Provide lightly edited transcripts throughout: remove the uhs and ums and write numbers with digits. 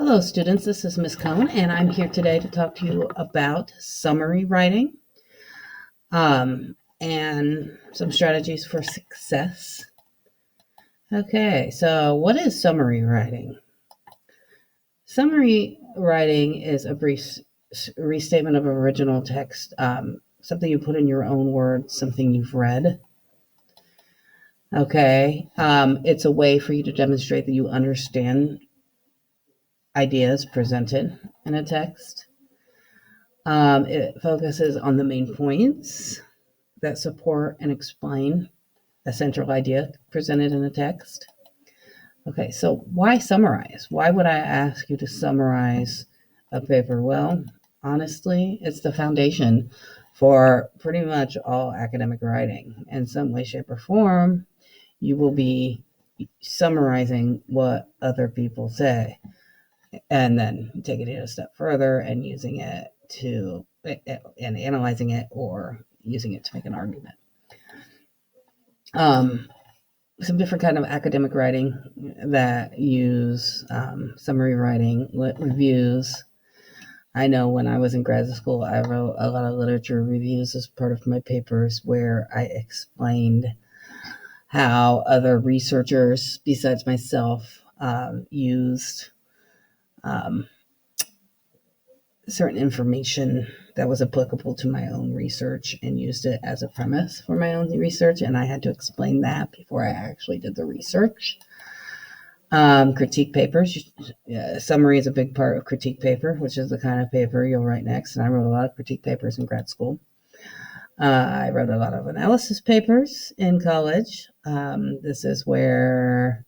Hello, students. This is Ms. Cohn, and I'm here today to talk to you about summary writing and some strategies for success. Okay, so what is summary writing? Summary writing is a brief restatement of original text, something you put in your own words, something you've read. Okay, it's a way for you to demonstrate that you understand ideas presented in a text. It focuses on the main points that support and explain a central idea presented in a text. Okay, so why summarize? Why would I ask you to summarize a paper? Well, honestly, it's the foundation for pretty much all academic writing. In some way, shape, or form, you will be summarizing what other people say and then taking it a step further and using it and analyzing it or using it to make an argument. Some different kind of academic writing that use summary writing, reviews. I know when I was in grad school, I wrote a lot of literature reviews as part of my papers where I explained how other researchers besides myself used certain information that was applicable to my own research and used it as a premise for my own research. And I had to explain that before I actually did the research. Critique papers. Summary is a big part of critique paper, which is the kind of paper you'll write next. And I wrote a lot of critique papers in grad school. I wrote a lot of analysis papers in college. This is where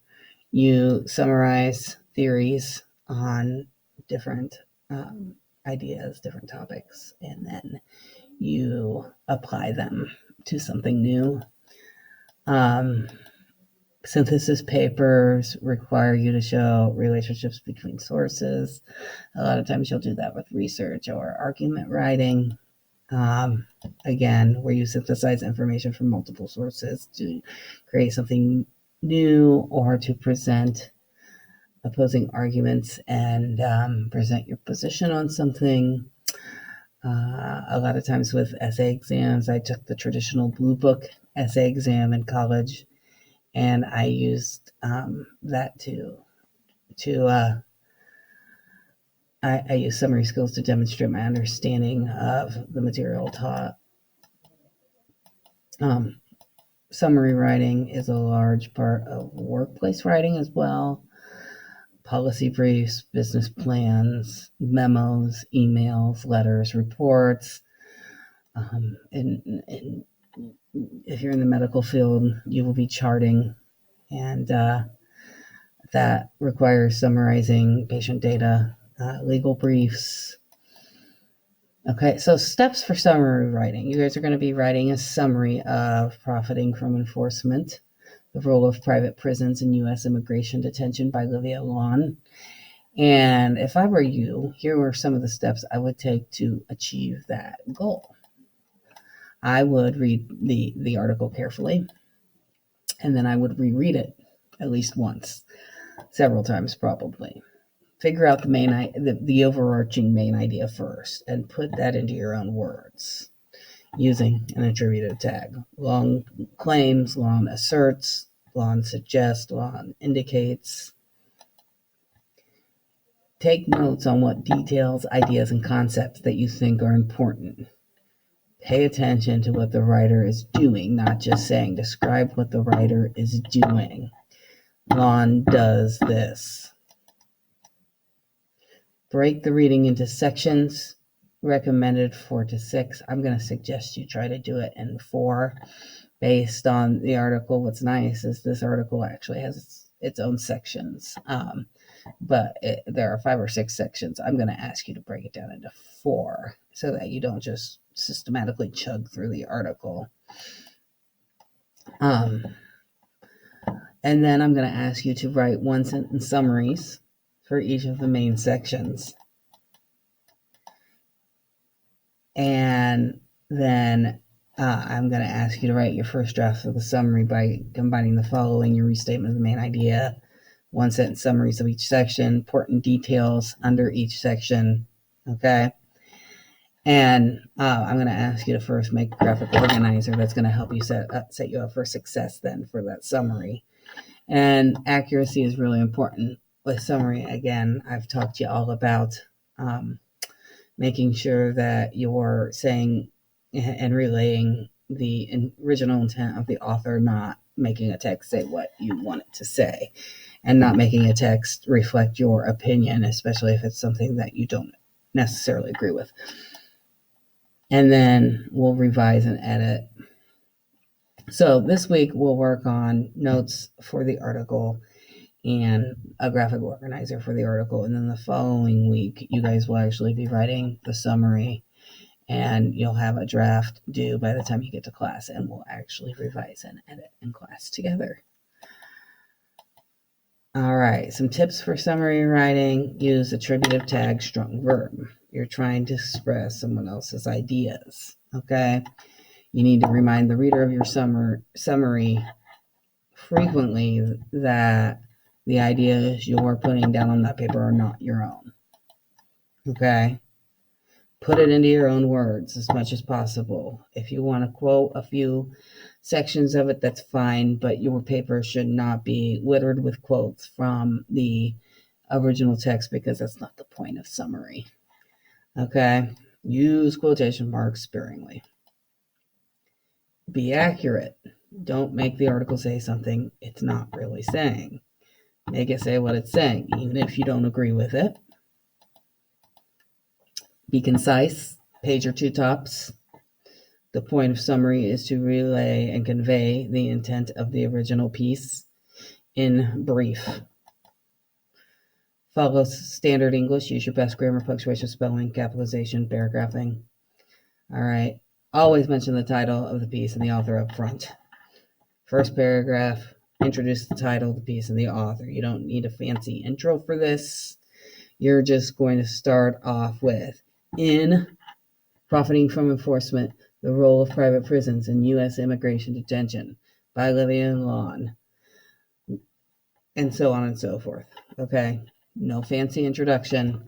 you summarize theories on different ideas, different topics, and then you apply them to something new. Synthesis papers require you to show relationships between sources. A lot of times you'll do that with research or argument writing. Again, where you synthesize information from multiple sources to create something new or to present opposing arguments and present your position on something. A lot of times with essay exams, I took the traditional blue book essay exam in college, and I used that I use summary skills to demonstrate my understanding of the material taught. Summary writing is a large part of workplace writing as well. Policy briefs, business plans, memos, emails, letters, reports. And if you're in the medical field, you will be charting, and that requires summarizing patient data, legal briefs. Okay, so steps for summary writing. You guys are going to be writing a summary of profiting from enforcement, the role of private prisons in U.S. immigration detention by Livia Lawn. And if I were you, here were some of the steps I would take to achieve that goal. I would read the article carefully, and then I would reread it at least once, several times probably. Figure out the overarching main idea first and put that into your own words using an attributive tag. Long claims, long asserts, long suggests, long indicates. Take notes on what details, ideas, and concepts that you think are important. Pay attention to what the writer is doing, not just saying. Describe what the writer is doing. Lon does this. Break the reading into sections, recommended 4 to 6. I'm going to suggest you try to do it in 4 based on the article. What's nice is this article actually has its own sections, but there are 5 or 6 sections. I'm going to ask you to break it down into 4 so that you don't just systematically chug through the article. And then I'm going to ask you to write 1-sentence summaries for each of the main sections. And then I'm going to ask you to write your first draft of the summary by combining the following: your restatement of the main idea one-sentence summaries of each section, important details under each section, okay? And I'm going to ask you to first make a graphic organizer that's going to help you set you up for success then for that summary. And accuracy is really important with summary. Again, I've talked to you all about making sure that you're saying and relaying the original intent of the author, not making a text say what you want it to say, and not making a text reflect your opinion, especially if it's something that you don't necessarily agree with. And then we'll revise and edit. So this week we'll work on notes for the article and a graphic organizer for the article. And then the following week, you guys will actually be writing the summary, and you'll have a draft due by the time you get to class, and we'll actually revise and edit in class together. All right, some tips for summary writing. Use attributive tag, strong verb. You're trying to express someone else's ideas, okay? You need to remind the reader of your summary frequently that the ideas you're putting down on that paper are not your own, okay? Put it into your own words as much as possible. If you want to quote a few sections of it, that's fine, but your paper should not be littered with quotes from the original text, because that's not the point of summary. Okay? Use quotation marks sparingly. Be accurate. Don't make the article say something it's not really saying. Make it say what it's saying, even if you don't agree with it. Be concise, page or two tops. The point of summary is to relay and convey the intent of the original piece in brief. Follow standard English. Use your best grammar, punctuation, spelling, capitalization, paragraphing. All right. Always mention the title of the piece and the author up front. First paragraph, introduce the title of the piece and the author. You don't need a fancy intro for this. You're just going to start off with, in Profiting from Enforcement, the Role of Private Prisons in U.S. Immigration Detention by Lillian Lawn, and so on and so forth. Okay? No fancy introduction.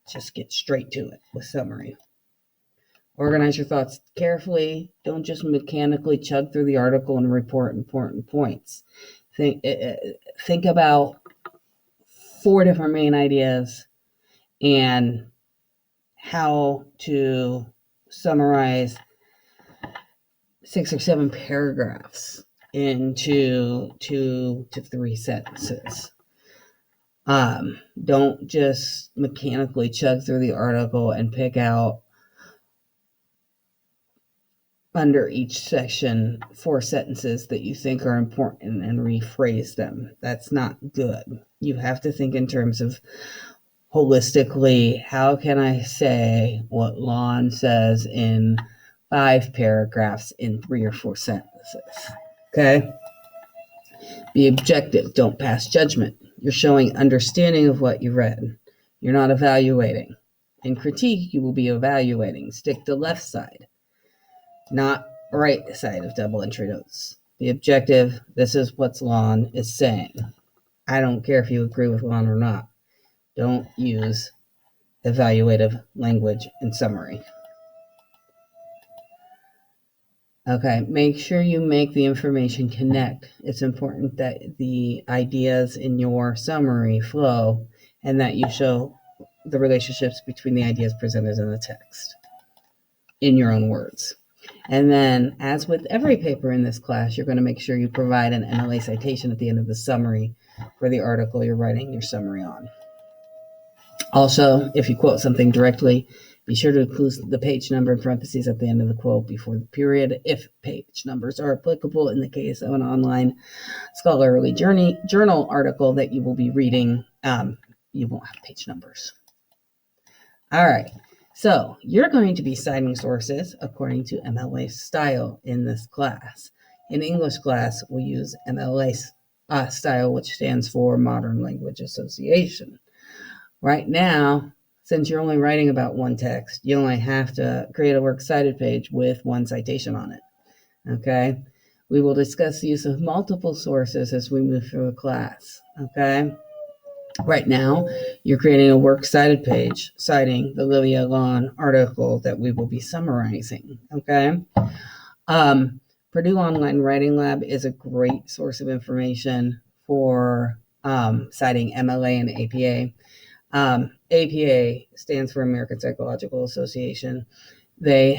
Just get straight to it with summary. Organize your thoughts carefully. Don't just mechanically chug through the article and report important points. Think about 4 different main ideas and how to summarize 6 or 7 paragraphs into 2 to 3 sentences. Don't just mechanically chug through the article and pick out under each section 4 sentences that you think are important and rephrase them. That's not good. You have to think in terms of holistically, how can I say what Lon says in 5 paragraphs in 3 or 4 sentences? Okay? Be objective. Don't pass judgment. You're showing understanding of what you read. You're not evaluating. In critique, you will be evaluating. Stick to left side, not right side of double entry notes. Be objective. This is what Lon is saying. I don't care if you agree with Lon or not. Don't use evaluative language in summary. Okay, make sure you make the information connect. It's important that the ideas in your summary flow and that you show the relationships between the ideas presented in the text in your own words. And then, as with every paper in this class, you're going to make sure you provide an MLA citation at the end of the summary for the article you're writing your summary on. Also, if you quote something directly, be sure to include the page number in parentheses at the end of the quote before the period, if page numbers are applicable in the case of an online scholarly journal article that you will be reading. You won't have page numbers. All right, so you're going to be citing sources according to MLA style in this class. In English class, we use MLA style, which stands for Modern Language Association. Right now, since you're only writing about one text, you only have to create a works cited page with 1 citation on it. Okay? We will discuss the use of multiple sources as we move through the class. Okay? Right now, you're creating a works cited page citing the Livia Lawn article that we will be summarizing. Okay. Purdue Online Writing Lab is a great source of information for citing MLA and APA. APA stands for American Psychological Association. They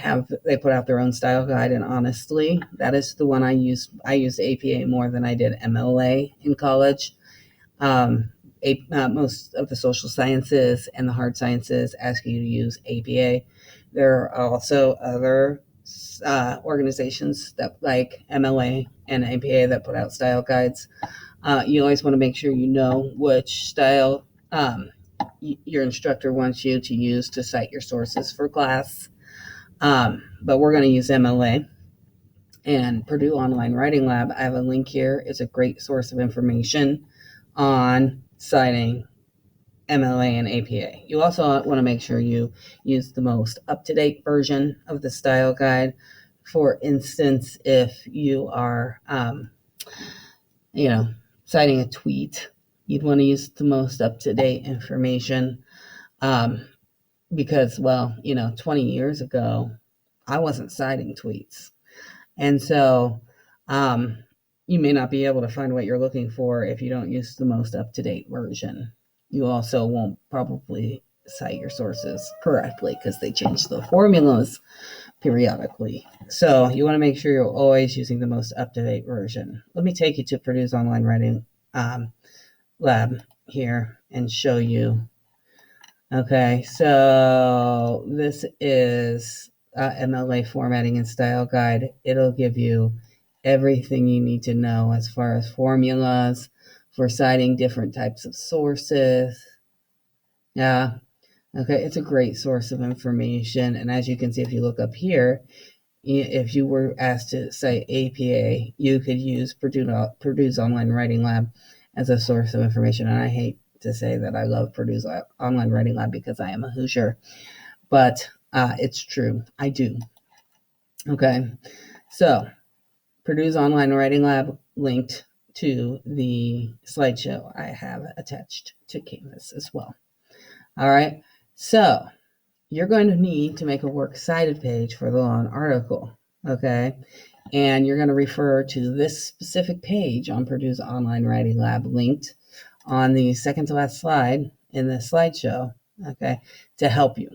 put out their own style guide, and honestly, that is the one I used. I used APA more than I did MLA in college. Most of the social sciences and the hard sciences ask you to use APA. There are also other organizations that like MLA and APA that put out style guides. You always want to make sure you know which style your instructor wants you to use to cite your sources for class. But we're going to use MLA. And Purdue Online Writing Lab, I have a link here. It's a great source of information on citing MLA and APA. You also want to make sure you use the most up-to-date version of the style guide. For instance, if you are, citing a tweet, you'd want to use the most up-to-date information because, 20 years ago, I wasn't citing tweets. And so you may not be able to find what you're looking for if you don't use the most up-to-date version. You also won't probably cite your sources correctly because they change the formulas periodically. So you want to make sure you're always using the most up-to-date version. Let me take you to Purdue's Online Writing Lab here and show you. Okay, so this is MLA formatting and style guide. It'll give you everything you need to know as far as formulas for citing different types of sources. Yeah, okay, it's a great source of information. And as you can see, if you look up here, if you were asked to cite APA, you could use Purdue's Online Writing Lab as a source of information. And I hate to say that I love Purdue's Online Writing Lab because I am a Hoosier, but it's true. I do. Okay, so Purdue's Online Writing Lab linked to the slideshow I have attached to Canvas as well. All right, so you're going to need to make a works cited page for the lawn article, okay? And you're going to refer to this specific page on Purdue's Online Writing Lab linked on the second to last slide in the slideshow, okay, to help you.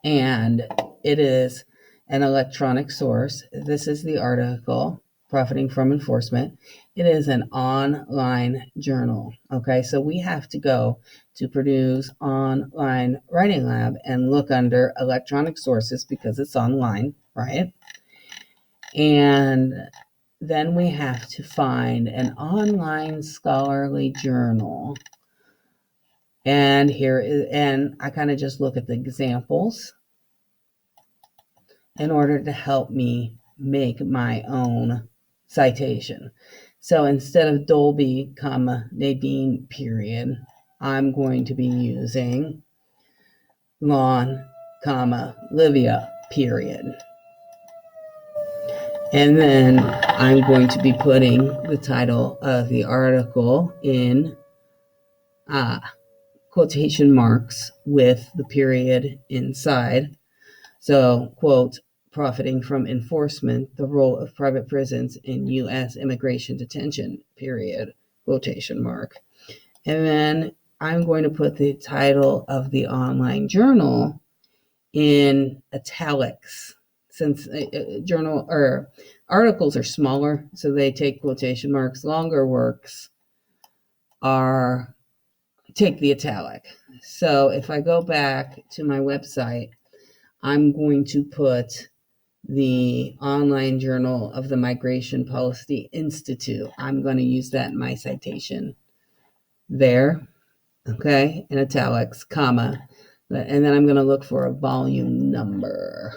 And it is an electronic source. This is the article, Profiting from Enforcement. It is an online journal, okay? So we have to go to Purdue's Online Writing Lab and look under electronic sources because it's online, right? And then we have to find an online scholarly journal. And I kind of just look at the examples in order to help me make my own citation. So instead of Dolby, Nadine, period, I'm going to be using Lawn, Livia, period. And then I'm going to be putting the title of the article in quotation marks with the period inside. So, quote, profiting from enforcement, the role of private prisons in U.S. immigration detention, period, quotation mark. And then I'm going to put the title of the online journal in italics, since journal or articles are smaller, so they take quotation marks. Longer works take the italic. So if I go back to my website, I'm going to put the online journal of the Migration Policy Institute. I'm going to use that in my citation there, okay, in italics, comma, and then I'm going to look for a volume number.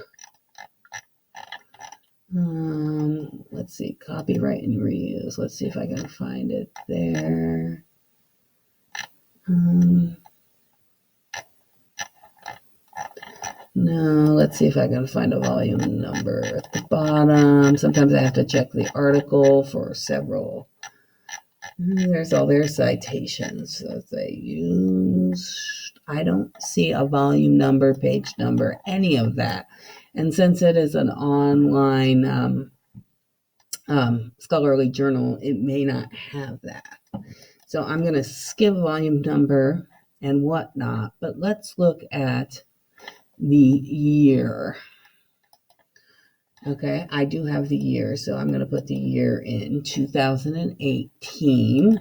Let's see, copyright and reuse. Let's see if I can find it there. No, let's see if I can find a volume number at the bottom. Sometimes I have to check the article for several There's all their citations that they use. I don't see a volume number, page number, any of that. And since it is an online scholarly journal, it may not have that. So I'm going to skip volume number and whatnot, but let's look at the year. Okay, I do have the year, so I'm going to put the year in 2018,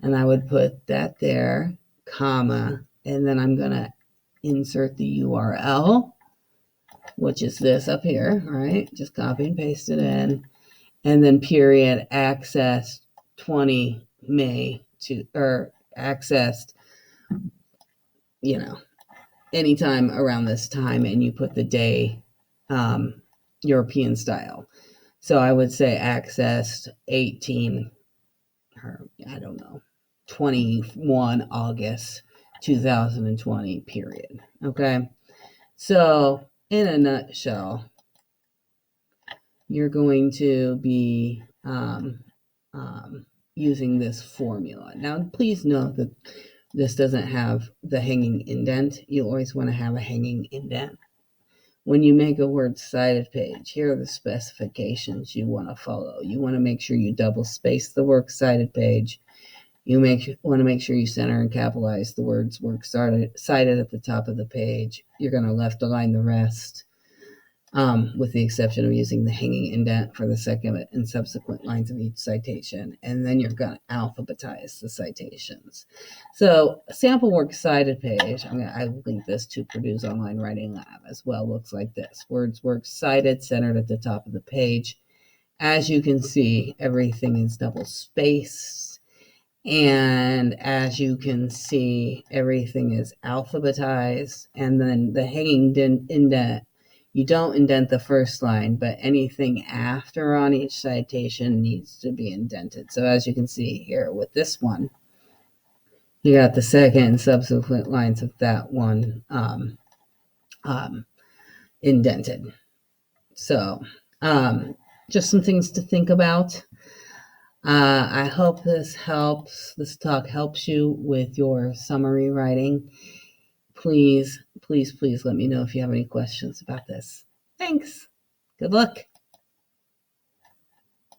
and I would put that there, comma, and then I'm going to insert the URL, which is this up here, right? Just copy and paste it in, and then period, accessed 20 May to, or accessed, anytime around this time, and you put the day, European style. So I would say accessed 18, or I don't know, 21 August 2020, period. Okay. So in a nutshell, you're going to be using this formula. Now, please note that this doesn't have the hanging indent. You always want to have a hanging indent. When you make a words cited page, here are the specifications you want to follow. You want to make sure you double space the works cited page. You want to make sure you center and capitalize the words works cited at the top of the page. You're going to left align the rest, with the exception of using the hanging indent for the second and subsequent lines of each citation. And then you're going to alphabetize the citations. So sample works cited page, I link this to Purdue's Online Writing Lab as well, looks like this. Words works cited, centered at the top of the page. As you can see, everything is double spaced. And as you can see, everything is alphabetized. And then the hanging indent, you don't indent the first line, but anything after on each citation needs to be indented. So as you can see here with this one, you got the second and subsequent lines of that one indented. So just some things to think about. I hope this talk helps you with your summary writing. Please let me know if you have any questions about this. Thanks. Good luck.